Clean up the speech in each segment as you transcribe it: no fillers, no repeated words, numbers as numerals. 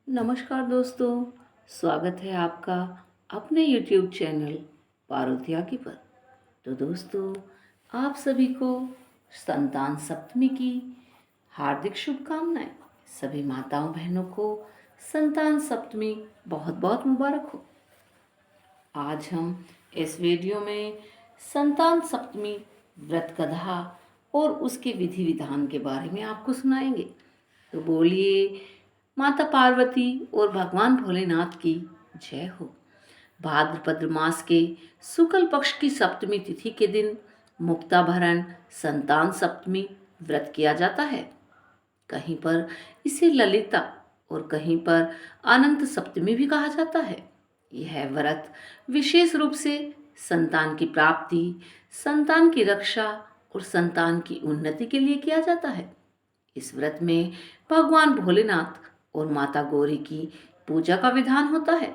नमस्कार दोस्तों, स्वागत है आपका अपने YouTube चैनल पारुत्यागी पर। तो दोस्तों, आप सभी को संतान सप्तमी की हार्दिक शुभकामनाएं। सभी माताओं बहनों को संतान सप्तमी बहुत बहुत मुबारक हो। आज हम इस वीडियो में संतान सप्तमी व्रत कथा और उसके विधि विधान के बारे में आपको सुनाएंगे। तो बोलिए माता पार्वती और भगवान भोलेनाथ की जय हो। भाद्रपद मास के शुक्ल पक्ष की सप्तमी तिथि के दिन मुक्ताभरण संतान सप्तमी व्रत किया जाता है। कहीं पर इसे ललिता और कहीं पर अनंत सप्तमी भी कहा जाता है। यह व्रत विशेष रूप से संतान की प्राप्ति, संतान की रक्षा और संतान की उन्नति के लिए किया जाता है। इस व्रत में भगवान भोलेनाथ और माता गौरी की पूजा का विधान होता है।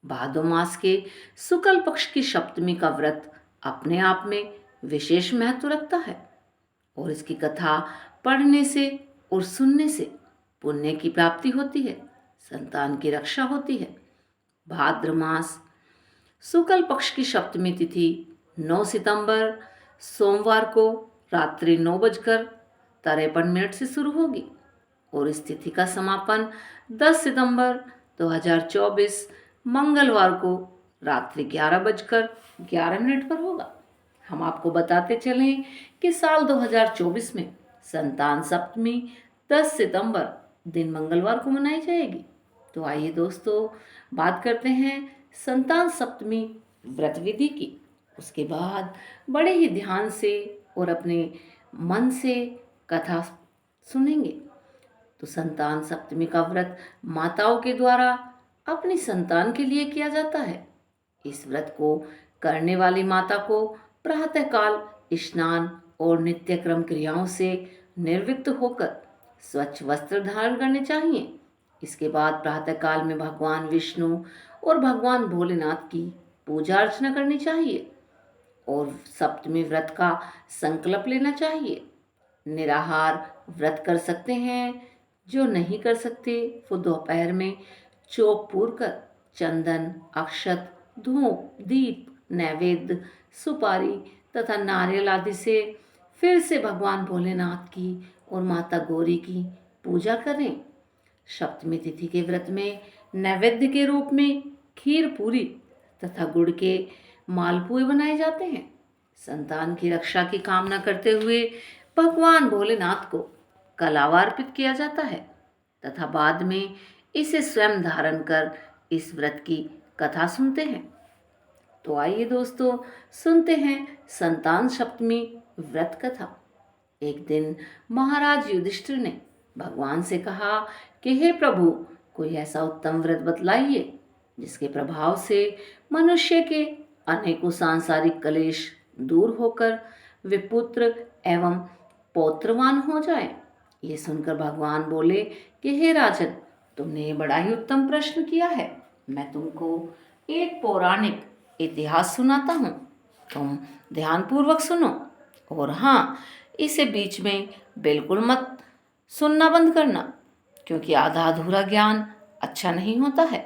भादो मास के शुक्ल पक्ष की सप्तमी का व्रत अपने आप में विशेष महत्व रखता है और इसकी कथा पढ़ने से और सुनने से पुण्य की प्राप्ति होती है, संतान की रक्षा होती है। भाद्र मास शुक्ल पक्ष की सप्तमी तिथि 9 सितंबर सोमवार को रात्रि 9:53 से शुरू होगी और इस तिथि का समापन 10 सितंबर 2024 मंगलवार को रात्रि 11:11 पर होगा। हम आपको बताते चलें कि साल 2024 में संतान सप्तमी 10 सितंबर दिन मंगलवार को मनाई जाएगी। तो आइए दोस्तों, बात करते हैं संतान सप्तमी व्रत विधि की। उसके बाद बड़े ही ध्यान से और अपने मन से कथा सुनेंगे। तो संतान सप्तमी का व्रत माताओं के द्वारा अपनी संतान के लिए किया जाता है। इस व्रत को करने वाली माता को प्रातःकाल स्नान और नित्यक्रम क्रियाओं से निवृत्त होकर स्वच्छ वस्त्र धारण करने चाहिए। इसके बाद प्रातःकाल में भगवान विष्णु और भगवान भोलेनाथ की पूजा अर्चना करनी चाहिए और सप्तमी व्रत का संकल्प लेना चाहिए। निराहार व्रत कर सकते हैं। जो नहीं कर सकते वो दोपहर में चौक पूर कर चंदन, अक्षत, धूप, दीप, नैवेद्य, सुपारी तथा नारियल आदि से फिर से भगवान भोलेनाथ की और माता गौरी की पूजा करें। सप्तमी तिथि के व्रत में नैवेद्य के रूप में खीर पूरी तथा गुड़ के मालपुए बनाए जाते हैं। संतान की रक्षा की कामना करते हुए भगवान भोलेनाथ को कलावा अर्पित किया जाता है तथा बाद में इसे स्वयं धारण कर इस व्रत की कथा सुनते हैं। तो आइए दोस्तों, सुनते हैं संतान सप्तमी व्रत कथा। एक दिन महाराज युधिष्ठिर ने भगवान से कहा कि हे प्रभु, कोई ऐसा उत्तम व्रत बतलाइए जिसके प्रभाव से मनुष्य के अनेकों सांसारिक क्लेश दूर होकर वे पुत्र एवं पौत्रवान हो जाए। ये सुनकर भगवान बोले कि हे राजन, तुमने बड़ा ही उत्तम प्रश्न किया है। मैं तुमको एक पौराणिक इतिहास सुनाता हूँ, तुम ध्यानपूर्वक सुनो। और हाँ, इसे बीच में बिल्कुल मत सुनना बंद करना, क्योंकि आधा अधूरा ज्ञान अच्छा नहीं होता है।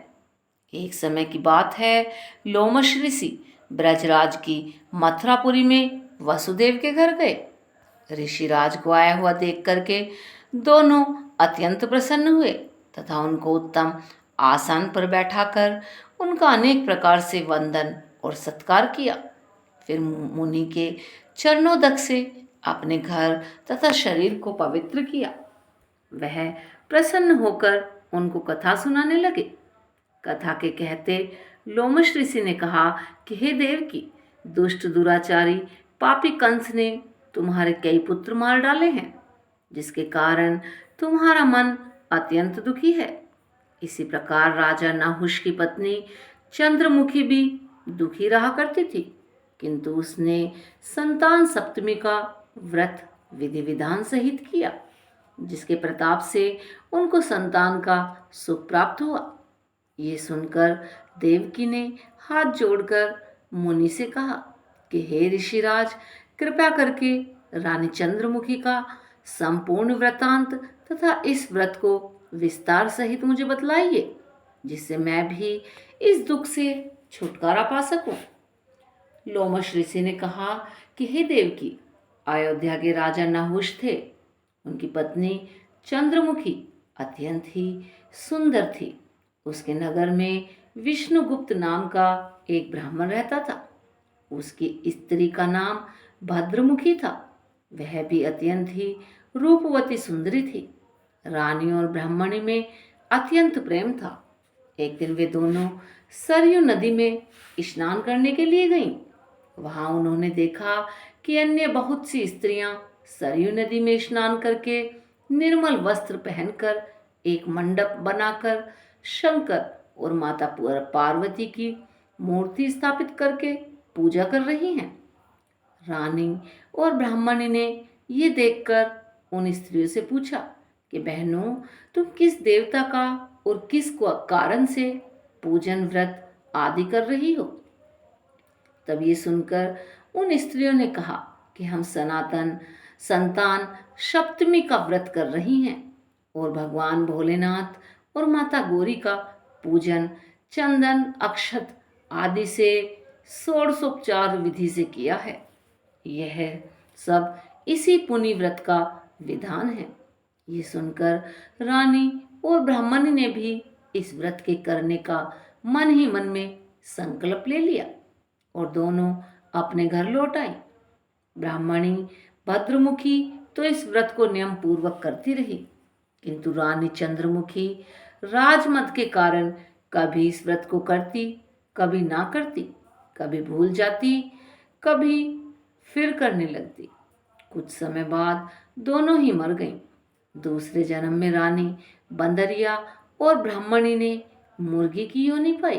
एक समय की बात है, लोमश ऋषि ब्रजराज की मथुरापुरी में वसुदेव के घर गए। ऋषिराज को आया हुआ देख करके दोनों अत्यंत प्रसन्न हुए तथा उनको उत्तम आसन पर बैठाकर उनका अनेक प्रकार से वंदन और सत्कार किया। फिर मुनि के चरणोदक से अपने घर तथा शरीर को पवित्र किया। वह प्रसन्न होकर उनको कथा सुनाने लगे। कथा के कहते लोमश ऋषि ने कहा कि हे देव की, दुष्ट दुराचारी पापी कंस ने तुम्हारे कई पुत्र मार डाले हैं, जिसके कारण तुम्हारा मन अत्यंत दुखी है। इसी प्रकार राजा नाहुष की पत्नी चंद्रमुखी भी दुखी रहा करती थी, किंतु उसने संतान सप्तमी का व्रत विधि विधान सहित किया, जिसके प्रताप से उनको संतान का सुख प्राप्त हुआ। ये सुनकर देवकी ने हाथ जोड़कर मुनि से कहा कि हे ऋषिराज, कृपया करके रानी चंद्रमुखी का संपूर्ण वृतांत तथा इस व्रत को विस्तार सहित मुझे बतलाइए, जिससे मैं भी इस दुख से छुटकारा पा सकूं। लोमश ऋषि ने कहा कि हे देवकी, अयोध्या के राजा नहुष थे। उनकी पत्नी चंद्रमुखी अत्यंत ही सुंदर थी। उसके नगर में विष्णुगुप्त नाम का एक ब्राह्मण रहता था। उसकी स्त्री का नाम भद्रमुखी था। वह भी अत्यंत ही रूपवती सुंदरी थी। रानी और ब्राह्मणी में अत्यंत प्रेम था। एक दिन वे दोनों सरयू नदी में स्नान करने के लिए गईं। वहां उन्होंने देखा कि अन्य बहुत सी स्त्रियां सरयू नदी में स्नान करके निर्मल वस्त्र पहनकर एक मंडप बनाकर शंकर और माता पार्वती की मूर्ति स्थापित करके पूजा कर रही हैं। रानी और ब्राह्मणी ने ये देखकर उन स्त्रियों से पूछा कि बहनों, तुम किस देवता का और किस कारण से पूजन व्रत आदि कर रही हो? तब ये सुनकर उन स्त्रियों ने कहा कि हम सनातन संतान सप्तमी का व्रत कर रही हैं और भगवान भोलेनाथ और माता गौरी का पूजन चंदन अक्षत आदि से षोडशोपचार विधि से किया है। यह सब इसी पुनि व्रत का विधान है। ये सुनकर रानी और ब्राह्मणी ने भी इस व्रत के करने का मन ही मन में संकल्प ले लिया और दोनों अपने घर लौट आई। ब्राह्मणी भद्रमुखी तो इस व्रत को नियम पूर्वक करती रही, किंतु रानी चंद्रमुखी राजमद के कारण कभी इस व्रत को करती, कभी ना करती, कभी भूल जाती, कभी फिर करने लगती। कुछ समय बाद दोनों ही मर गईं। दूसरे जन्म में रानी बंदरिया और ब्राह्मणी ने मुर्गी की योनि पाई,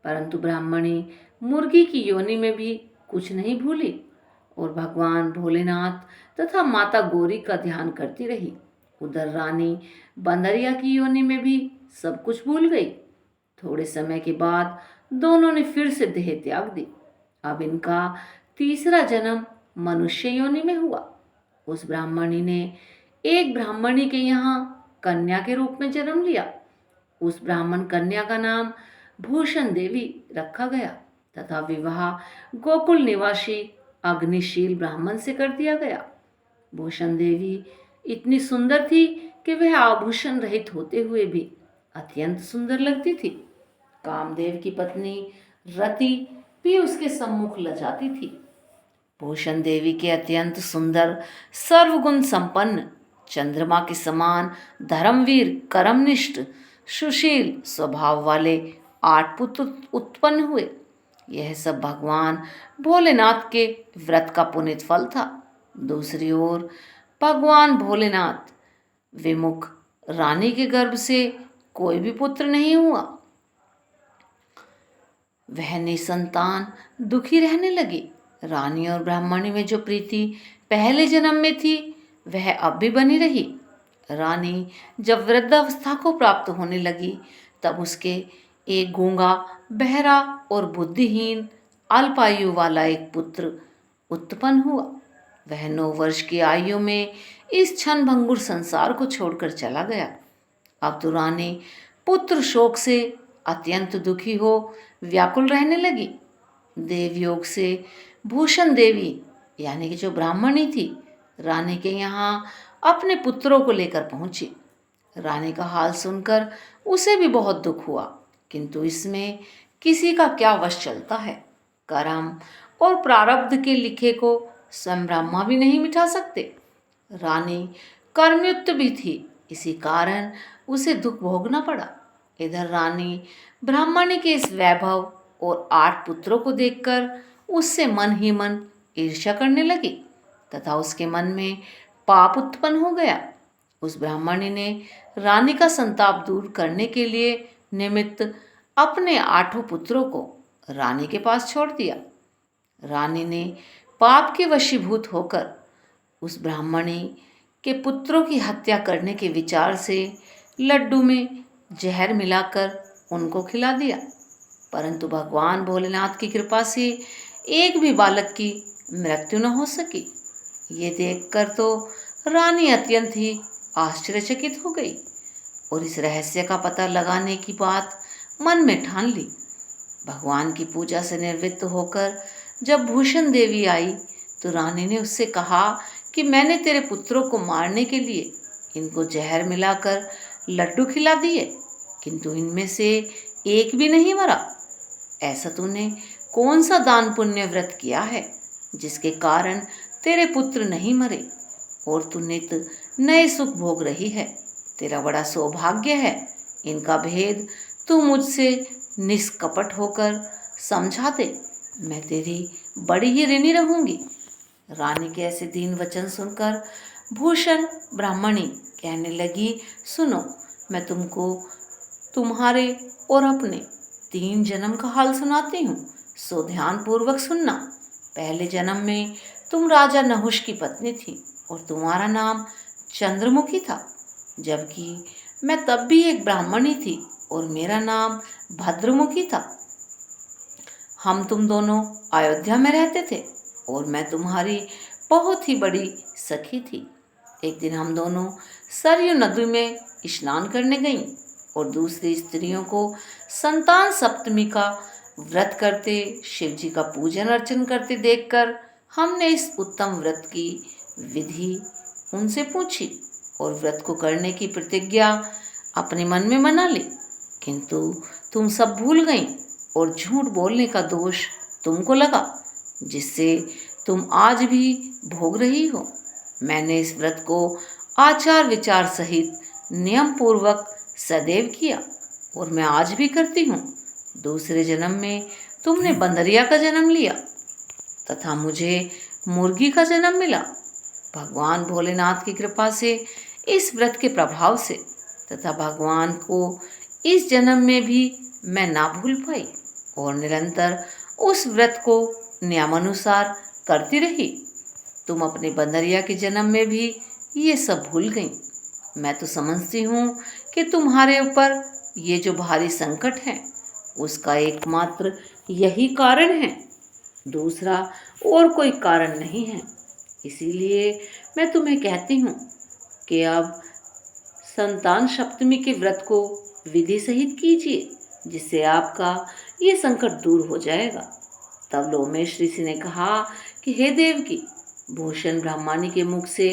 परंतु ब्राह्मणी मुर्गी की योनि में भी कुछ नहीं भूली और भगवान भोलेनाथ तथा माता गौरी का ध्यान करती रही। उधर रानी बंदरिया की योनि में भी सब कुछ भूल गई। थोड़े समय के बाद दोनों ने फिर से देह त्याग दी। अब इनका तीसरा जन्म मनुष्य योनि में हुआ। उस ब्राह्मणी ने एक ब्राह्मणी के यहाँ कन्या के रूप में जन्म लिया। उस ब्राह्मण कन्या का नाम भूषण देवी रखा गया तथा विवाह गोकुल निवासी अग्निशील ब्राह्मण से कर दिया गया। भूषण देवी इतनी सुंदर थी कि वह आभूषण रहित होते हुए भी अत्यंत सुंदर लगती थी। कामदेव की पत्नी रति भी उसके सम्मुख लजाती थी। भूषण देवी के अत्यंत सुंदर सर्वगुण संपन्न चंद्रमा के समान धर्मवीर कर्मनिष्ठ सुशील स्वभाव वाले 8 पुत्र उत्पन्न हुए। यह सब भगवान भोलेनाथ के व्रत का पुनीत फल था। दूसरी ओर भगवान भोलेनाथ विमुख रानी के गर्भ से कोई भी पुत्र नहीं हुआ। वह निसंतान दुखी रहने लगी। रानी और ब्राह्मणी में जो प्रीति पहले जन्म में थी वह अब भी बनी रही। रानी जब वृद्धावस्था को प्राप्त होने लगी तब उसके एक गूंगा, बहरा और बुद्धिहीन अल्पायु वाला एक पुत्र उत्पन्न हुआ। वह 9 वर्ष की आयु में इस क्षण भंगुर संसार को छोड़कर चला गया। अब तो रानी पुत्र शोक से अत्यंत दुखी हो व्याकुल रहने लगी। देवयोग से भूषण देवी यानी कि जो ब्राह्मणी थी रानी के यहाँ अपने पुत्रों को लेकर पहुंची। रानी का हाल सुनकर उसे भी बहुत दुख हुआ, किंतु इसमें किसी का क्या वश चलता है। कर्म और प्रारब्ध के लिखे को स्वयं ब्रह्मा भी नहीं मिटा सकते। रानी कर्मयुक्त भी थी, इसी कारण उसे दुख भोगना पड़ा। इधर रानी ब्राह्मणी के इस वैभव और 8 पुत्रों को देखकर उससे मन ही मन ईर्ष्या करने लगी तथा उसके मन में पाप उत्पन्न हो गया। उस ब्राह्मणी ने रानी का संताप दूर करने के लिए निमित्त अपने 8 पुत्रों को रानी के पास छोड़ दिया। रानी ने पाप के वशीभूत होकर उस ब्राह्मणी के पुत्रों की हत्या करने के विचार से लड्डू में जहर मिलाकर उनको खिला दिया, परंतु भगवान भोलेनाथ की कृपा से एक भी बालक की मृत्यु न हो सकी। ये देखकर तो रानी अत्यंत ही आश्चर्यचकित हो गई। और इस रहस्य का पता लगाने की बात मन में ठान ली। भगवान की पूजा से निवृत्त होकर जब भूषण देवी आई तो रानी ने उससे कहा कि मैंने तेरे पुत्रों को मारने के लिए इनको जहर मिलाकर लड्डू खिला दिए, किंतु इनमें से एक भी नहीं मरा। ऐसा तूने कौन सा दान पुण्य व्रत किया है जिसके कारण तेरे पुत्र नहीं मरे और तू नित नए सुख भोग रही है? तेरा बड़ा सौभाग्य है। इनका भेद तू मुझसे निष्कपट होकर समझा दे, मैं तेरी बड़ी ही ऋणी रहूंगी। रानी के ऐसे दीन वचन सुनकर भूषण ब्राह्मणी कहने लगी, सुनो, मैं तुमको तुम्हारे और अपने 3 जन्म का हाल सुनाती हूँ, सो ध्यान पूर्वक सुनना। पहले जन्म में तुम राजा नहुष की पत्नी थी और तुम्हारा नाम चंद्रमुखी था, जबकि मैं तब भी एक ब्राह्मणी थी और मेरा नाम भद्रमुखी था। तुम दोनों अयोध्या में रहते थे और मैं तुम्हारी बहुत ही बड़ी सखी थी। एक दिन हम दोनों सरयू नदी में स्नान करने गईं और दूसरी स्त्रियों को संतान सप्तमी का व्रत करते, शिव जी का पूजन अर्चन करते देखकर हमने इस उत्तम व्रत की विधि उनसे पूछी और व्रत को करने की प्रतिज्ञा अपने मन में मना ली, किंतु तुम सब भूल गईं और झूठ बोलने का दोष तुमको लगा, जिससे तुम आज भी भोग रही हो। मैंने इस व्रत को आचार विचार सहित नियम पूर्वक सदैव किया और मैं आज भी करती हूँ। दूसरे जन्म में तुमने बंदरिया का जन्म लिया तथा मुझे मुर्गी का जन्म मिला। भगवान भोलेनाथ की कृपा से, इस व्रत के प्रभाव से तथा भगवान को इस जन्म में भी मैं ना भूल पाई और निरंतर उस व्रत को नियमानुसार करती रही। तुम अपने बंदरिया के जन्म में भी ये सब भूल गई। मैं तो समझती हूँ कि तुम्हारे ऊपर ये जो भारी संकट है उसका एकमात्र यही कारण है, दूसरा और कोई कारण नहीं है। इसीलिए मैं तुम्हें कहती हूँ कि अब संतान सप्तमी के व्रत को विधि सहित कीजिए, जिससे आपका ये संकट दूर हो जाएगा। तब लोमेश ऋषि ने कहा कि हे देवकी, भूषण ब्राह्मणी के मुख से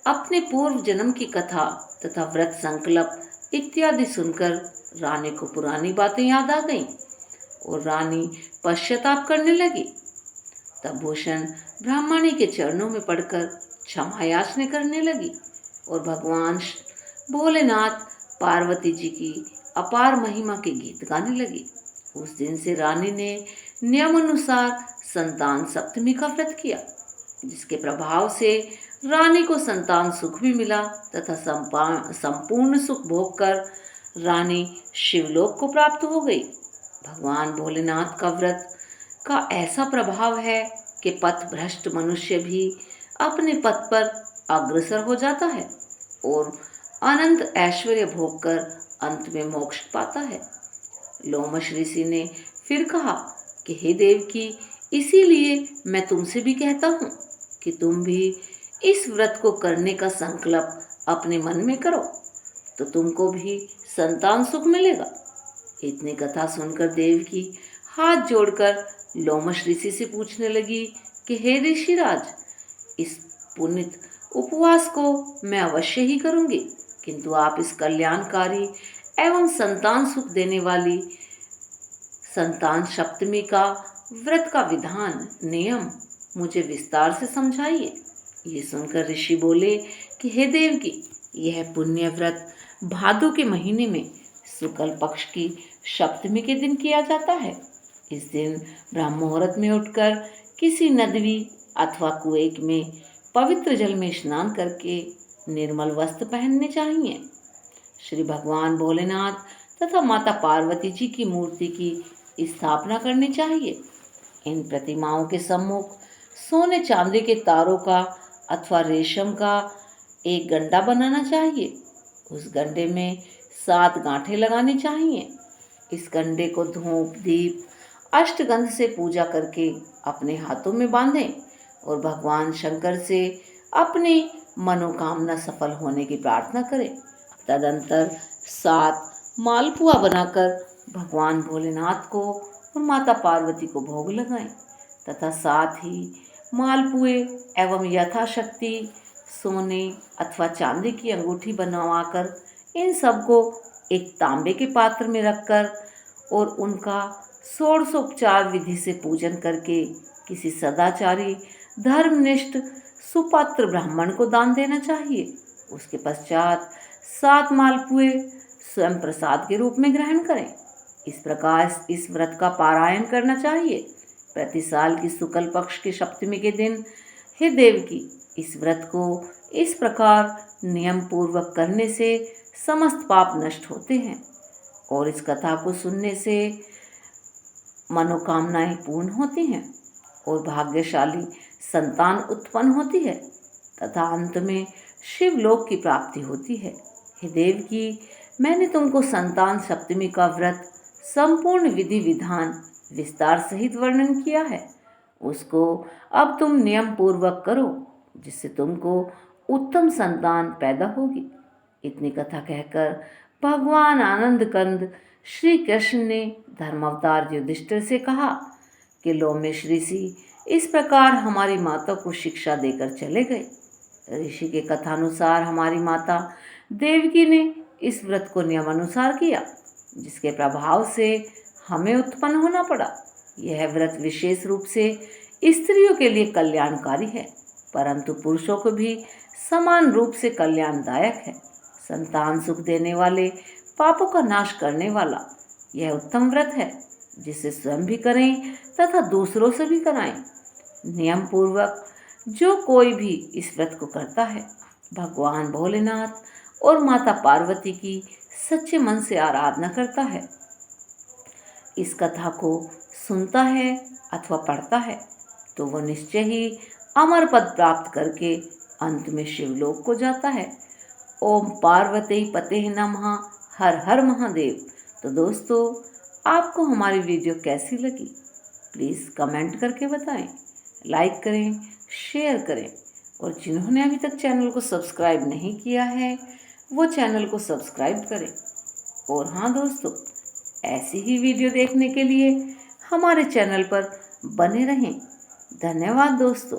अपने पूर्व जन्म की कथा तथा व्रत संकल्प इत्यादि सुनकर रानी को पुरानी बातें याद आ गईं और रानी पश्चाताप करने लगी। तब भूषण ब्राह्मणी के चरणों में पड़कर क्षमा याचना करने लगी और भगवान भोलेनाथ पार्वती जी की अपार महिमा के गीत गाने लगी। उस दिन से रानी ने नियमानुसार संतान सप्तमी का व्रत किया, जिसके प्रभाव से रानी को संतान सुख भी मिला तथा संपूर्ण सुख भोग कर रानी शिवलोक को प्राप्त हो गई। भगवान भोलेनाथ का व्रत का ऐसा प्रभाव है कि पथ भ्रष्ट मनुष्य भी अपने पथ पर अग्रसर हो जाता है और अनंत ऐश्वर्य भोग कर अंत में मोक्ष पाता है। लोमश ऋषि ने फिर कहा कि हे देवकी, इसीलिए मैं तुमसे भी कहता हूँ कि तुम भी इस व्रत को करने का संकल्प अपने मन में करो, तो तुमको भी संतान सुख मिलेगा। इतनी कथा सुनकर देवकी हाथ जोड़कर लोमश ऋषि से पूछने लगी कि हे ऋषिराज, इस पुनित उपवास को मैं अवश्य ही करूंगी, किंतु आप इस कल्याणकारी एवं संतान सुख देने वाली संतान सप्तमी का व्रत का विधान नियम मुझे विस्तार से समझाइए। ये सुनकर ऋषि बोले कि हे देवकी, यह पुण्य व्रत भादो के महीने में शुक्ल पक्ष की सप्तमी के दिन किया जाता है। इस दिन ब्रह्म मुहूर्त में उठकर किसी नदी अथवा कुएं में पवित्र जल में स्नान करके निर्मल वस्त्र पहनने चाहिए। श्री भगवान भोलेनाथ तथा माता पार्वती जी की मूर्ति की स्थापना करनी चाहिए। इन प्रतिमाओं के सम्मुख सोने चांदी के तारों का अथवा रेशम का एक गंडा बनाना चाहिए। उस गंडे में 7 गांठें लगानी चाहिए। इस गंडे को धूप दीप अष्टगंध से पूजा करके अपने हाथों में बांधें और भगवान शंकर से अपनी मनोकामना सफल होने की प्रार्थना करें। तदंतर सात मालपुआ बनाकर भगवान भोलेनाथ को और माता पार्वती को भोग लगाएं तथा साथ ही मालपुए एवं यथाशक्ति सोने अथवा चांदी की अंगूठी बनवाकर इन सबको एक तांबे के पात्र में रखकर और उनका षोडशोपचार विधि से पूजन करके किसी सदाचारी धर्मनिष्ठ सुपात्र ब्राह्मण को दान देना चाहिए। उसके पश्चात 7 मालपुए स्वयं प्रसाद के रूप में ग्रहण करें। इस प्रकार इस व्रत का पारायण करना चाहिए। प्रति साल की शुक्ल पक्ष की सप्तमी के दिन हे देवकी, इस व्रत को इस प्रकार नियम पूर्वक करने से समस्त पाप नष्ट होते हैं और इस कथा को सुनने से मनोकामनाएं पूर्ण होती हैं और भाग्यशाली संतान उत्पन्न होती है तथा अंत में शिवलोक की प्राप्ति होती है। हे देवकी, मैंने तुमको संतान सप्तमी का व्रत संपूर्ण विधि विधान विस्तार सहित वर्णन किया है। उसको अब तुम नियम पूर्वक करो जिससे तुमको उत्तम संतान पैदा होगी। इतनी कथा कहकर भगवान आनंद कंद श्री कृष्ण ने धर्मावतार युधिष्ठिर से कहा कि लो मिश्र ऋषि इस प्रकार हमारी माता को शिक्षा देकर चले गए। ऋषि के कथानुसार हमारी माता देवकी ने इस व्रत को नियमानुसार किया जिसके प्रभाव से हमें उत्पन्न होना पड़ा। यह व्रत विशेष रूप से स्त्रियों के लिए कल्याणकारी है परंतु पुरुषों को भी समान रूप से कल्याणदायक है। संतान सुख देने वाले, पापों का नाश करने वाला यह उत्तम व्रत है जिसे स्वयं भी करें तथा दूसरों से भी कराएं। नियम पूर्वक जो कोई भी इस व्रत को करता है भगवान भोलेनाथ और माता पार्वती की सच्चे मन से आराधना करता है, इस कथा को सुनता है अथवा पढ़ता है तो वह निश्चय ही अमर पद प्राप्त करके अंत में शिवलोक को जाता है। ओम पार्वती पते नमः। हर हर महादेव। तो दोस्तों, आपको हमारी वीडियो कैसी लगी प्लीज़ कमेंट करके बताएं, लाइक करें, शेयर करें और जिन्होंने अभी तक चैनल को सब्सक्राइब नहीं किया है वो चैनल को सब्सक्राइब करें। और हाँ दोस्तों, ऐसी ही वीडियो देखने के लिए हमारे चैनल पर बने रहें। धन्यवाद दोस्तों।